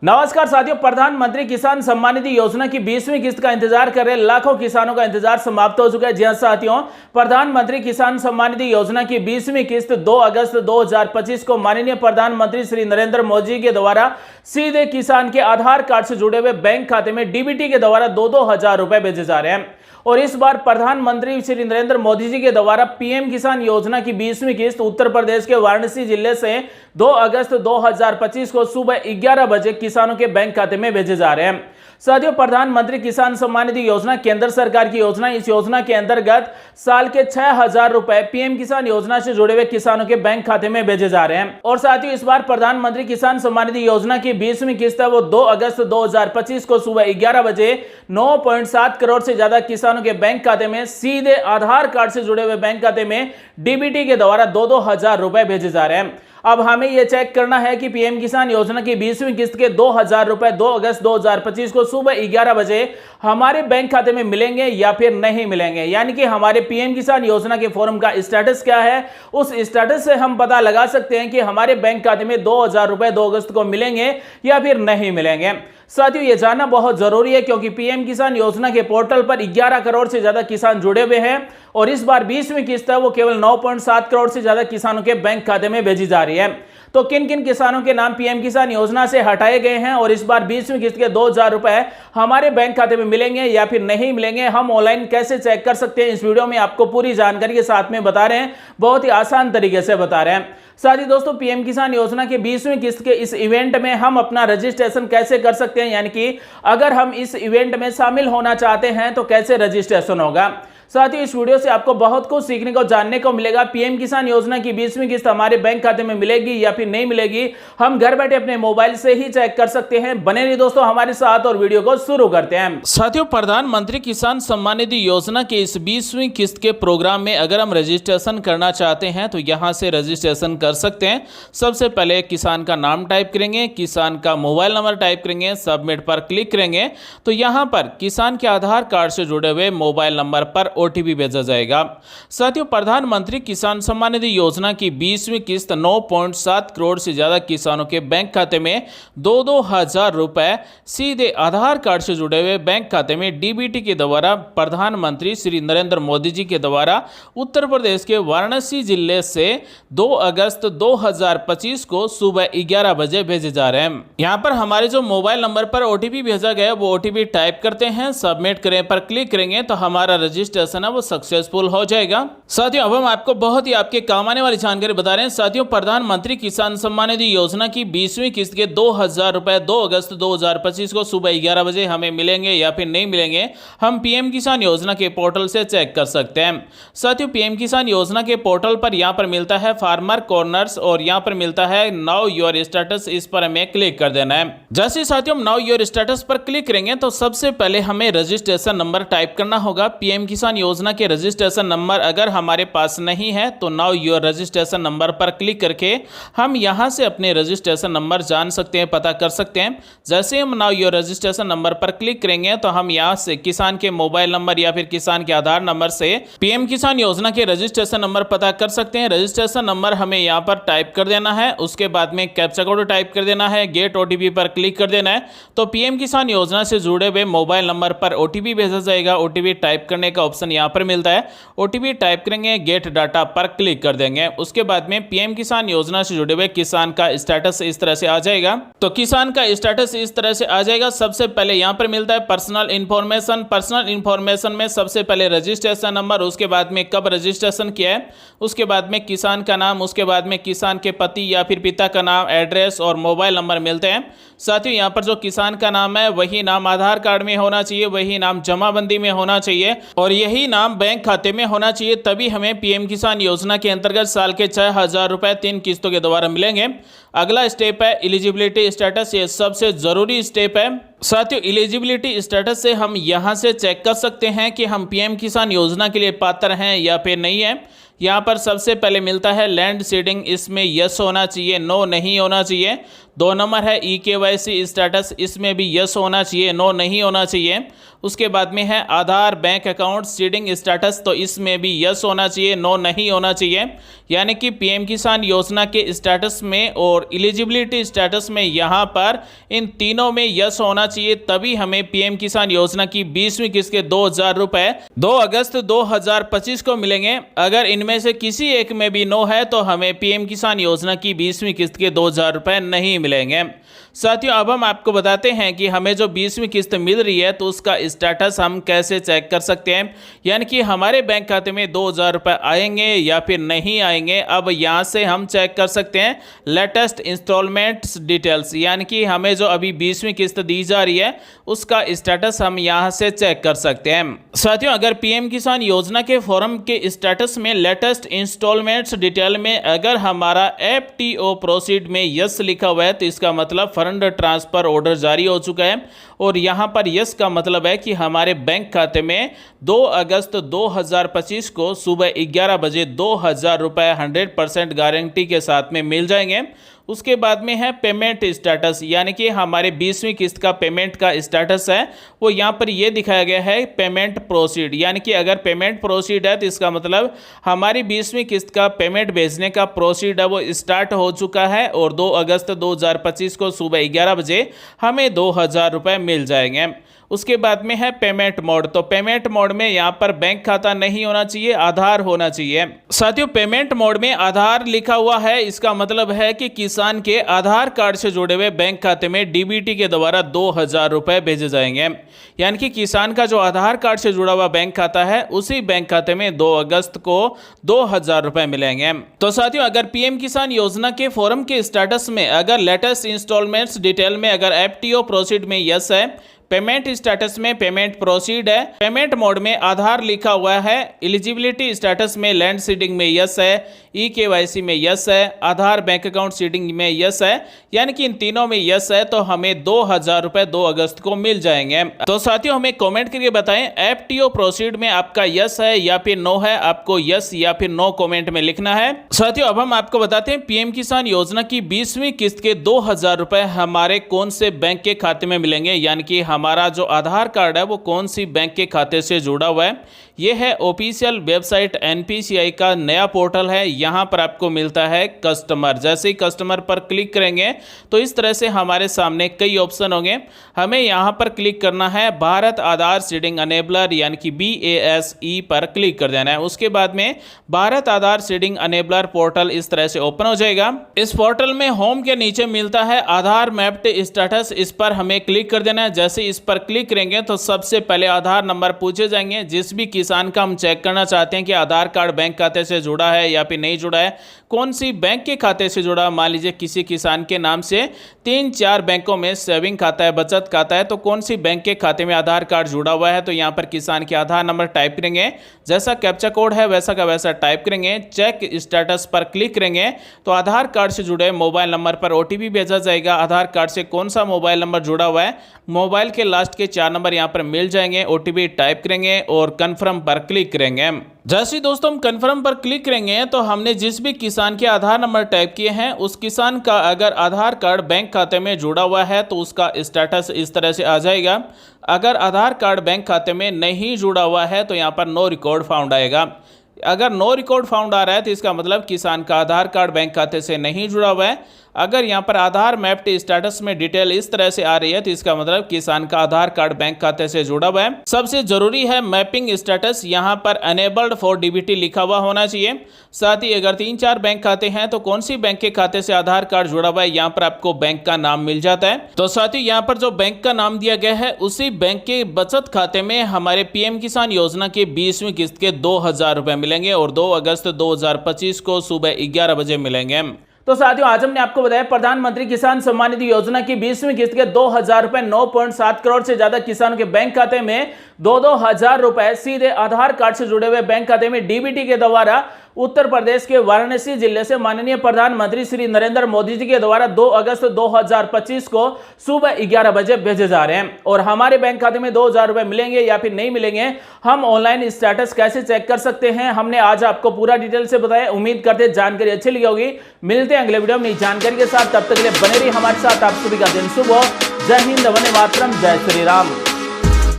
नमस्कार साथियों, प्रधानमंत्री किसान सम्मान निधि योजना की 20वीं किस्त का इंतजार कर रहे लाखों किसानों का इंतजार समाप्त हो चुका है। जी हां साथियों, प्रधानमंत्री किसान सम्मान निधि योजना की 20वीं किस्त 2 अगस्त 2025 को माननीय प्रधानमंत्री श्री नरेंद्र मोदी जी के द्वारा सीधे किसान के आधार कार्ड से जुड़े हुए बैंक खाते में डीबीटी के द्वारा 2-2 हजार रुपए भेजे जा रहे हैं। और इस बार प्रधानमंत्री श्री नरेंद्र मोदी जी के द्वारा पीएम किसान योजना की 20वीं किस्त उत्तर प्रदेश के वाराणसी जिले से 2 अगस्त 2025 को सुबह 11 बजे किसानों के बैंक खाते में भेजे जा रहे हैं। साथियों, प्रधानमंत्री किसान सम्मान निधि योजना केंद्र सरकार की योजना। इस योजना के अंतर्गत साल के 6,000 रुपए पीएम किसान योजना से जुड़े हुए किसानों के बैंक खाते में भेजे जा रहे हैं। और साथियों, इस बार प्रधानमंत्री किसान सम्मान निधि योजना की 20वीं किस्त है वो 2 अगस्त 2025 को सुबह 11 बजे 9.7 करोड़ से ज्यादा किसानों के बैंक खाते में सीधे आधार कार्ड से जुड़े हुए बैंक खाते में डीबीटी के द्वारा 2-2 हजार रुपए भेजे जा रहे हैं। अब हमें यह चेक करना है कि पीएम किसान योजना की 20वीं किस्त के 2 हजार रुपए 2 अगस्त 2025 को सुबह 11 बजे हमारे बैंक खाते में मिलेंगे या फिर नहीं मिलेंगे। यानी कि हमारे पीएम किसान योजना के फॉर्म का स्टेटस क्या है, उस स्टेटस से हम पता लगा सकते हैं कि हमारे बैंक खाते में 2 हजार रुपए 2 अगस्त को मिलेंगे या फिर नहीं मिलेंगे। साथियों, यह जानना बहुत जरूरी है क्योंकि पीएम किसान योजना के पोर्टल पर 11 करोड़ से ज्यादा किसान जुड़े हुए हैं और इस बार 20वीं किस्त है वो केवल 9.7 करोड़ से ज्यादा किसानों के बैंक खाते में भेजी जा रही है। तो किन किन किसानों के नाम पीएम किसान योजना से हटाए गए हैं और इस बार 20वीं किस्त के 2 हजार रुपए हमारे बैंक खाते में मिलेंगे या फिर नहीं मिलेंगे, हम ऑनलाइन कैसे चेक कर सकते हैं, इस वीडियो में आपको पूरी जानकारी के साथ में बता रहे हैं। बहुत ही आसान तरीके से बता रहे हैं। साथ ही दोस्तों, पीएम किसान योजना के 20वीं किस्त के इस इवेंट में हम अपना रजिस्ट्रेशन कैसे कर सकते हैं, यानी कि अगर हम इस इवेंट में शामिल होना चाहते हैं तो कैसे रजिस्ट्रेशन होगा। साथ ही इस वीडियो से आपको बहुत कुछ सीखने को जानने को मिलेगा। पीएम किसान योजना की 20वीं किस्त हमारे बैंक खाते में मिलेगी या फिर नहीं मिलेगी, हम घर बैठे अपने मोबाइल से ही चेक कर सकते हैं। बने रहिए दोस्तों हमारे साथ और वीडियो को शुरू करते हैं। साथियों, प्रधानमंत्री किसान सम्मान निधि योजना के इस 20वीं किस्त के प्रोग्राम में अगर हम रजिस्ट्रेशन करना चाहते हैं तो यहां से रजिस्ट्रेशन कर सकते हैं। सबसे पहले किसान का नाम टाइप करेंगे, किसान का मोबाइल नंबर टाइप करेंगे, सबमिट पर क्लिक करेंगे तो यहां पर किसान के आधार कार्ड से जुड़े हुए मोबाइल नंबर पर ओटीपी भेजा जाएगा। साथियों, प्रधानमंत्री किसान सम्मान निधि योजना की 20वीं किस्त 9.7 करोड़ से ज्यादा किसानों के बैंक खाते में 2-2 हजार रुपए सीधे आधार कार्ड से जुड़े हुए बैंक खाते में डीबीटी के द्वारा प्रधानमंत्री श्री नरेंद्र मोदी जी के द्वारा उत्तर प्रदेश के वाराणसी जिले से 2 अगस्त 2025 को सुबह 11 बजे भेजे जा रहे हैं। यहां पर हमारे जो मोबाइल नंबर पर ओटीपी भेजा गया वो ओटीपी टाइप करते हैं, सबमिट करें पर क्लिक करेंगे तो हमारा रजिस्ट्रेशन है वो सक्सेसफुल हो जाएगा। साथियों, अब हम आपको बहुत ही आपके काम आने वाली जानकारी बता रहे हैं। साथियों, प्रधानमंत्री किसान सम्मान निधि योजना की 20वीं किस्त के 2 हजार रुपए 2 अगस्त 2025 को सुबह 11 बजे हमें मिलेंगे या फिर नहीं मिलेंगे, हम पीएम किसान योजना के पोर्टल से चेक कर सकते हैं। साथियों, पीएम किसान योजना के पोर्टल पर यहां पर मिलता है फार्मर कॉर्नर्स और यहां पर मिलता है नाउ योर स्टेटस, इस पर हमें क्लिक कर देना है। जैसे साथियों हम नाउ योर स्टेटस पर क्लिक करेंगे तो सबसे पहले हमें रजिस्ट्रेशन नंबर टाइप करना होगा। पीएम किसान योजना के रजिस्ट्रेशन नंबर अगर हमारे पास नहीं है तो नाउ योर रजिस्ट्रेशन नंबर पर क्लिक करके हम यहां से अपने रजिस्ट्रेशन नंबर जान सकते हैं, पता कर सकते हैं। जैसे हम नाउ योर रजिस्ट्रेशन नंबर पर क्लिक करेंगे तो हम यहां से किसान के मोबाइल नंबर या फिर किसान के आधार नंबर से पीएम किसान योजना के रजिस्ट्रेशन नंबर पता कर सकते हैं। रजिस्ट्रेशन नंबर हमें यहां पर टाइप कर देना है, उसके बाद में कैप्चा कोड टाइप कर देना है, गेट ओटीपी पर क्लिक कर देना है तो पीएम किसान योजना से जुड़े हुए मोबाइल नंबर पर ओटीपी भेजा जाएगा। ओटीपी टाइप करने का ऑप्शन यहां पर मिलता है, ओटीपी टाइप करेंगे, गेट डाटा पर क्लिक कर देंगे। उसके बाद में पीएम किसान योजना से जुड़े हुए किसान का स्टेटस इस तरह से आ जाएगा। तो किसान का स्टेटस इस तरह से आ जाएगा। सबसे पहले यहां पर मिलता है पर्सनल इंफॉर्मेशन। पर्सनल इंफॉर्मेशन में सबसे पहले रजिस्ट्रेशन नंबर, उसके बाद में कब रजिस्ट्रेशन किया है, उसके बाद में किसान का नाम, उसके बाद में किसान के पति या फिर पिता का नाम, एड्रेस और मोबाइल नंबर मिलते हैं। साथियों, यहां पर जो किसान का नाम है वही नाम आधार कार्ड में होना चाहिए, वही नाम जमाबंदी में होना चाहिए और यही नाम बैंक खाते में होना चाहिए, तभी हमें पीएम किसान योजना के अंतर्गत साल के 6,000 रुपए 3 किस्तों के द्वारा मिलेंगे। अगला स्टेप है एलिजिबिलिटी स्टेटस, ये सबसे जरूरी स्टेप है। साथियों, एलिजिबिलिटी स्टेटस से हम यहां से चेक कर सकते हैं कि हम पीएम किसान योजना के लिए पात्र हैं या फिर नहीं है। यहाँ पर सबसे पहले मिलता है लैंड सीडिंग, इसमें यस होना चाहिए, नो नहीं होना चाहिए। 2 नंबर है EKYC स्टेटस, इसमें भी यस होना चाहिए, नो नहीं होना चाहिए। उसके बाद में है आधार बैंक अकाउंट सीडिंग स्टेटस, तो इसमें भी यस होना चाहिए, नो नहीं होना चाहिए। यानी कि पीएम किसान योजना के स्टेटस में और एलिजिबिलिटी स्टेटस में यहाँ पर इन तीनों में यस होना चाहिए, तभी हमें पीएम किसान योजना की 20वीं किस्त के 2000 रुपए 2 अगस्त 2025 को मिलेंगे। अगर इनमें से किसी एक में भी नो है तो हमें पीएम किसान योजना की 20वीं किस्त के 2000 रुपए नहीं मिलेंगे। साथियों, अब हम आपको बताते हैं कि हमें जो 20वीं किस्त मिल रही है तो उसका स्टेटस हम कैसे चेक कर सकते हैं, यानी कि हमारे बैंक खाते में 2000 रुपए आएंगे या फिर नहीं आएंगे। अब यहाँ से हम चेक कर सकते हैं लेटेस्ट इंस्टॉलमेंट्स डिटेल्स, यानी कि हमें जो अभी 20वीं किस्त दी जा रही है उसका स्टेटस हम यहाँ से चेक कर सकते हैं। साथियों, अगर पीएम किसान योजना के फॉर्म के स्टेटस में लेटेस्ट इंस्टॉलमेंट्स डिटेल में अगर हमारा FTO प्रोसीड में यस लिखा हुआ है तो इसका मतलब फंड ट्रांसफर ऑर्डर जारी हो चुका है, और यहाँ पर यस का मतलब है कि हमारे बैंक खाते में 2 अगस्त 2025 को सुबह 11 बजे 2000 रुपये 100% गारंटी के साथ में मिल जाएंगे। उसके बाद में है पेमेंट स्टेटस, यानी कि हमारे 20वीं किस्त का पेमेंट का स्टेटस है वो यहाँ पर ये दिखाया गया है पेमेंट प्रोसीड, यानी कि अगर पेमेंट प्रोसीड है तो इसका मतलब हमारी 20वीं किस्त का पेमेंट भेजने का प्रोसीड है वो स्टार्ट हो चुका है, और 2 अगस्त 2025 को सुबह 11 बजे हमें 2000 रुपये मिल जाएंगे। उसके बाद में है पेमेंट मोड, तो पेमेंट मोड में यहाँ पर बैंक खाता नहीं होना चाहिए, आधार होना चाहिए। साथियों, पेमेंट मोड में आधार लिखा हुआ है, इसका मतलब है कि किसान के आधार कार्ड से जुड़े हुए बैंक खाते में DBT के द्वारा 2000 रुपये भेजे जाएंगे, यानी कि किसान का जो आधार कार्ड से जुड़ा हुआ बैंक खाता है उसी बैंक खाते में 2 अगस्त को 2000 रुपये मिलेंगे। तो साथियों, अगर पीएम किसान योजना के फॉर्म के स्टेटस में अगर लेटेस्ट इंस्टॉलमेंट्स डिटेल में अगर FTO प्रोसीड में यस है, पेमेंट स्टेटस में पेमेंट प्रोसीड है, पेमेंट मोड में आधार लिखा हुआ है, एलिजिबिलिटी स्टेटस में लैंड सीडिंग में यस है, EKYC में यस है, आधार बैंक अकाउंट सीडिंग में यस है, यानी कि इन तीनों में यस है तो हमें 2000 रुपए 2 अगस्त को मिल जाएंगे। तो साथियों, हमें कमेंट करके बताएं FTO प्रोसीड में आपका यस है या फिर नो है, आपको यस या फिर नो कमेंट में लिखना है। साथियों, अब हम आपको बताते हैं पीएम किसान योजना की 20वीं किस्त के 2000 रुपए हमारे कौन से बैंक के खाते में मिलेंगे, यानी कि हमारा जो आधार कार्ड है वो कौन सी बैंक के खाते से जुड़ा हुआ है। यह है ऑफिशियल वेबसाइट NPCI का नया पोर्टल है, यहाँ पर आपको मिलता है कस्टमर। जैसे ही कस्टमर पर क्लिक करेंगे तो इस तरह से हमारे सामने कई ऑप्शन होंगे। हमें यहाँ पर क्लिक करना है भारत आधार सीडिंग अनेबलर, यानी कि BASE पर क्लिक कर देना है। उसके बाद में भारत आधार सीडिंग अनेबलर पोर्टल इस तरह से ओपन हो जाएगा। इस पोर्टल में होम के नीचे मिलता है आधार मैप्ड स्टेटस, इस पर हमें क्लिक कर देना है। जैसे इस पर क्लिक करेंगे तो सबसे पहले आधार नंबर पूछे जाएंगे। जिस भी किसान का हम चेक करना चाहते हैं कि आधार कार्ड बैंक खाते से जुड़ा है या फिर नहीं जुड़ा है, कौन सी बैंक के खाते से जुड़ा, मान लीजिए किसी किसान के नाम से 3-4 बैंकों में सेविंग खाता है, बचत खाता है, तो कौन सी बैंक के खाते में आधार कार्ड जुड़ा हुआ है, तो यहाँ पर किसान के आधार नंबर टाइप करेंगे। जैसा कैप्चा कोड है वैसा का वैसा टाइप करेंगे। चेक स्टेटस पर क्लिक करेंगे तो आधार कार्ड से जुड़े मोबाइल नंबर पर OTP भेजा जाएगा। आधार कार्ड से कौन सा मोबाइल नंबर जुड़ा हुआ है, मोबाइल के लास्ट के 4 नंबर यहाँ पर मिल जाएंगे। OTP टाइप करेंगे और कन्फर्म पर क्लिक करेंगे। जैसे ही दोस्तों हम कन्फर्म पर क्लिक करेंगे तो हमने जिस भी किसान के आधार नंबर टाइप किए हैं उस किसान का अगर आधार कार्ड बैंक खाते में जुड़ा हुआ है तो उसका स्टेटस इस तरह से आ जाएगा। अगर आधार कार्ड बैंक खाते में नहीं जुड़ा हुआ है तो यहाँ पर नो रिकॉर्ड फाउंड आएगा। अगर नो रिकॉर्ड फाउंड आ रहा है तो इसका मतलब किसान का आधार कार्ड बैंक खाते से नहीं जुड़ा हुआ है। अगर यहाँ पर आधार मैप्ड स्टेटस में डिटेल इस तरह से आ रही है तो इसका मतलब किसान का आधार कार्ड बैंक खाते से जुड़ा हुआ है। सबसे जरूरी है मैपिंग स्टेटस, यहाँ पर अनेबल्ड फॉर DBT लिखा हुआ होना चाहिए। साथ ही अगर 3-4 बैंक खाते हैं तो कौन सी बैंक के खाते से आधार कार्ड जुड़ा हुआ है, यहाँ पर आपको बैंक का नाम मिल जाता है। तो साथ ही यहाँ पर जो बैंक का नाम दिया गया है उसी बैंक के बचत खाते में हमारे PM किसान योजना की 20वीं किस्त के 2000 रुपए मिलेंगे और 2 अगस्त 2025 को सुबह 11 बजे मिलेंगे। तो साथियों, आज हमने आपको बताया प्रधानमंत्री किसान सम्मान निधि योजना की 20वीं किस्त के 2000 रुपए 9.7 करोड़ से ज्यादा किसानों के बैंक खाते में 2-2 हजार रुपए सीधे आधार कार्ड से जुड़े हुए बैंक खाते में DBT के द्वारा उत्तर प्रदेश के वाराणसी जिले से माननीय प्रधानमंत्री श्री नरेंद्र मोदी जी के द्वारा 2 अगस्त 2025 को सुबह 11 बजे भेजे जा रहे हैं। और हमारे बैंक खाते में 2000 रुपए मिलेंगे या फिर नहीं मिलेंगे, हम ऑनलाइन स्टेटस कैसे चेक कर सकते हैं, हमने आज आपको पूरा डिटेल से बताया। उम्मीद करते हैं जानकारी अच्छी लगी होगी। मिलते हैं अगले वीडियो में नई जानकारी के साथ, तब तक के लिए बने रहिए हमारे साथ। आप सभी का दिन शुभ हो। जय हिंद, वंदे मातरम, जय श्री राम।